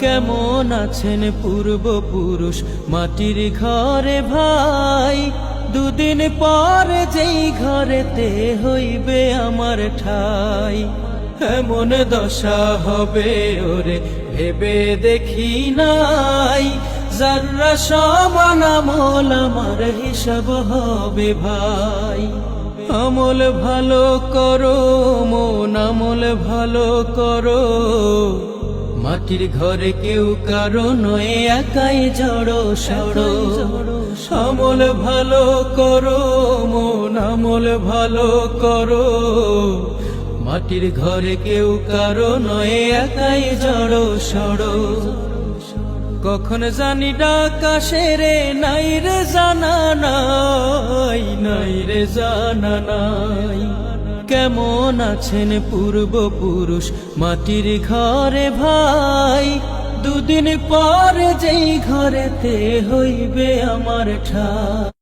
কেমন আছেন পূর্বপুরুষ মাটির ঘরে ভাই, দুদিন পর যেই ঘরেতে হইবে আমার ঠাই। এমন দশা হবে ওরে ভেবে দেখি নাই, যারা সমান আমল আমার হিসাব হবে ভাই। আমল ভালো করো মন আমল ভালো করো, মাটির ঘরে কেউ কারো নয় একাই জড়ো সড়ো। আমল ভালো করো মন আমল ভালো করো, মাটির ঘরে কেউ কারো নয় একাই জড়ো সড়ো। কখন জানি ডাক আসে রে নাই রে জানা নাই, নাই রে জানা নাই। কেমন আছেন পূর্বপুরুষ মাটির ঘরে ভাই, দুদিন পর যেই ঘরেতে হইবে আমার ঠাই।